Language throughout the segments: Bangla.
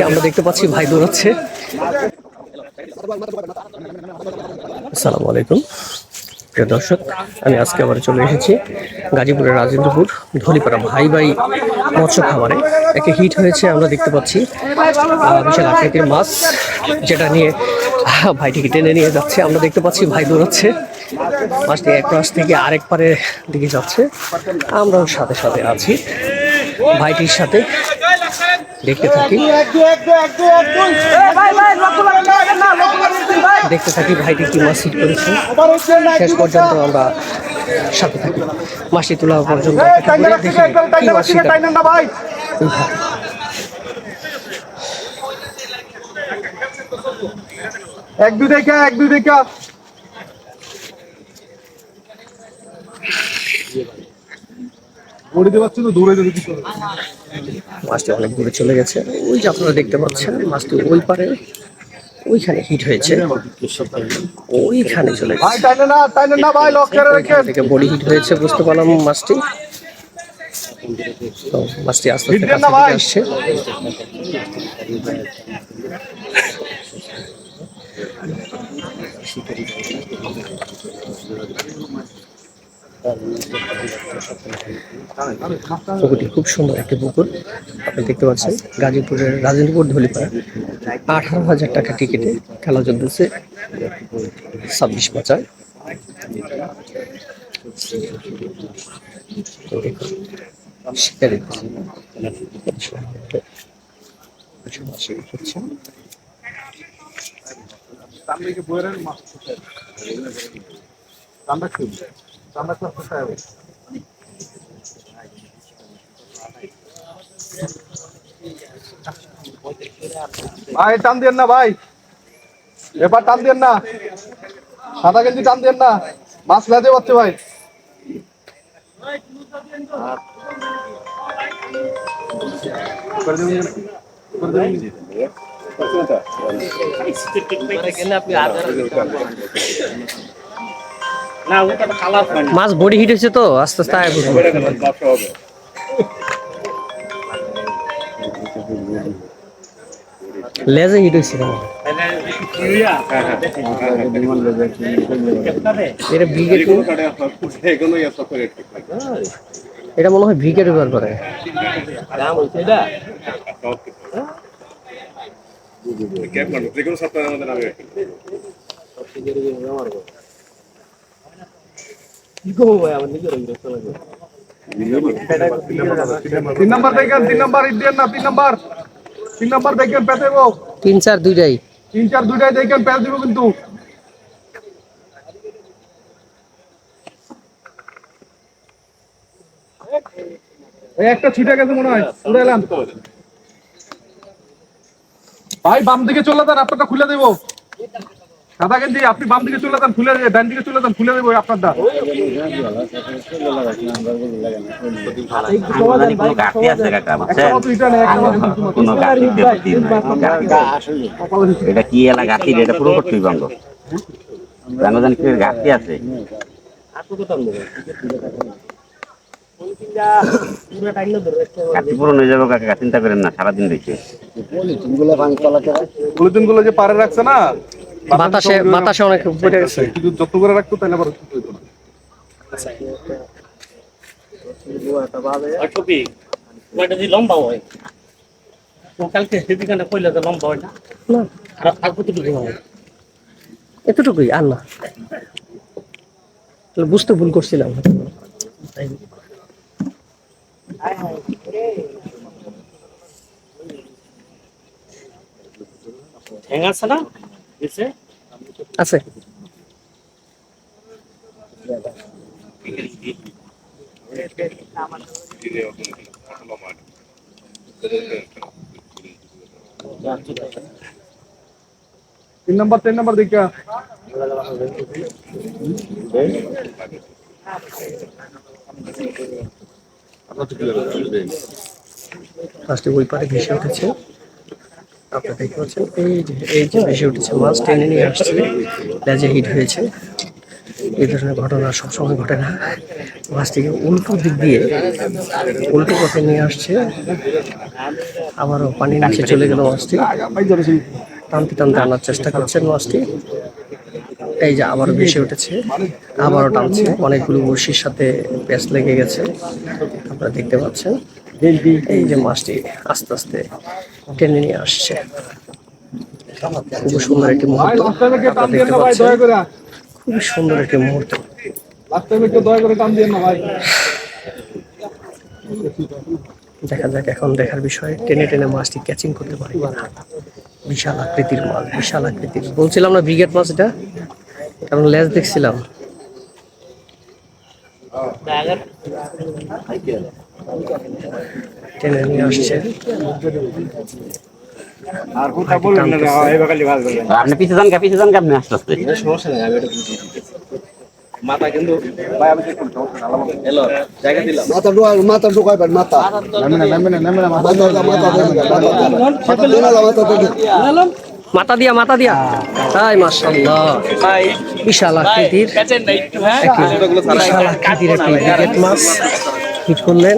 আমরা দেখতে পাচ্ছি ভাই দৌড়াচ্ছে। আসসালামু আলাইকুম প্রিয় দর্শক, আমি আজকে আবার চলে এসেছি গাজীপুরের রাজেন্দ্রপুর ধলিপাড়া ভাই ভাই মৎস্য খামারে। একটা হিট হয়েছে, আমরা দেখতে পাচ্ছি বিশাল আকৃতির মাছ, যেটা নিয়ে ভাইটিকে টেনে নিয়ে যাচ্ছে। আমরা দেখতে পাচ্ছি ভাই দৌড়াচ্ছে, মাছটি এক পাশ থেকে আরেক পারের দিকে যাচ্ছে। আমরাও সাথে সাথে আছি ভাইটির সাথে, দেখতে থাকি ভাইটি কি মাছ হিট করেছে। শেষ পর্যন্ত আমরা সাথে থাকি, মাছটি তোলা পর্যন্ত মাছটি অনেক দূরে চলে গেছে। ওই যে আপনারা দেখতে পাচ্ছেন মাছটি ওই পারে, ওইখানে হিট হয়েছে, ওইখানে চলে থেকে বডি হিট হয়েছে, বুঝতে পারলাম মাছটি। তো মাছটি আস্তে আস্তে আসছে। পুকুরটি খুব সুন্দর একটি পুকুর, আপনি দেখতে পাচ্ছেন। গাজীপুরের রাজেন্দ্রপুর ধলিপাড়া 18,000 টাকা টিকিটে খেলা চলতেছে 26 বাজার। ভাই টান দেন না, ভাই এবার টান দেন না, সাদা গেঞ্জি টান দেন না, মাছ লেজে পাচ্ছে ভাই। মাছ বডি হিট হয়েছে তো আস্তে আস্তে আয় বুঝবো। লেজে হিট হয়েছে, এটা মনে হয় ভিকেট ব্যবহার করে। তিন নম্বর দেখেন, 3 নম্বর ইন্ডিয়ান না, 3 নম্বর দেখেন পেতে দেবো। 3-4 দুইটাই, 3-4 দুইটাই দেখেন পেতে দিব কিন্তু। একটা ছিটে গেছে মনে হয়, উড়ে এলাম ভাই। বাম দিকে চলে যান, আপনারটা খুলে দেবো। সাদা গেঞ্জি আপনি বাম দিকে চলে যান, খুলে ডান দিকে চলে যান, খুলে দেবো আপনারটা। এটা কি এলাকা গাছি, এটা পুরো করতে বাংলো জানি কি ঘাটতি আছে। পুরো নিয়ে যাবো কাকা, চিন্তা করেন না, সারাদিন দেখে পলিথিন গুলো যে পারে রাখছে না, বাতাসে অনেক পড়ে গেছে। কিন্তু যত্ন করে রাখতো তাহলে আবার লম্বা হয় কালকে সেদিকে কইলে তো লম্বা হয় না, আর কতটুকু হয়? এতটুকুই, আর না। বুঝতে ভুল করছিলাম। ঠ্যাং আছে না আছে। তিন নম্বর দেখা ফার্স্টে ওই পারে ভেসে উঠেছে, আপনারা দেখতে পাচ্ছেন। এই যে ভেসে উঠেছে মাছ, টেনে নিয়ে আসছে, লেজে হিট হয়েছে। এই ধরনের ঘটনা সবসময় ঘটে না। মাছটিকে উল্টো দিক দিয়ে উল্টো পথে নিয়ে আসছে, আবারও পানির নিচে চলে গেল মাছটি। টানতে টানতে আনার চেষ্টা করছেন মাছটি। এই যে আবারও ভেসে উঠেছে, আবারও টানছে। অনেকগুলো বড়শির সাথে প্যাঁচ লেগে গেছে, আপনারা দেখতে পাচ্ছেন। এই যে মাছটি আস্তে আস্তে টেনে নিয়ে আসছে। খুব সুন্দর একটি ভাই মুহূর্ত লাস্ট টাইমে কে টান আপনারা দিয়েন দেখতে না ভাই, পাচ্ছেন। দয়া করে। খুবই সুন্দর একটি মুহূর্ত। লাস্ট টাইমে একটু দয়া করে টান দিয়েন না ভাই। দেখা যাক, এখন দেখার বিষয় টেনে টেনে মাছটি ক্যাচিং করতে পারি না। বিশাল আকৃতির মাছ, বিশাল আকৃতির। বলছিলাম না ব্রিগেড মাছ এটা, কারণ লেজ দেখছিলাম। টেনে নিয়ে আসছে। আপনি পিছিয়ে যান পিছিয়ে যান আপনি আস্তে আস্তে। মাথা কিন্তু ভাই আমি চেক করতে হ্যালো জায়গা দিলাম। মাথা ঢুকাইবেন মাথা নামবে না মাথা মাথা দিয়া মাথা দিয়া, তাই মাশাআল্লাহ, বিশাল আকৃতির বিশাল আকৃতির একটি ব্রিগেড মাছ হিট করলেন।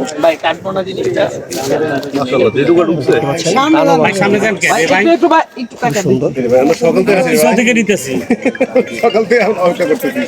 মাশাআল্লাহ যেটুকু ঢুকছে সামনে যান কে ভাই খুব সুন্দর। আমরা সকাল থেকে পিছন থেকে নিতেছি। সকাল থেকে অপেক্ষা করতেছি।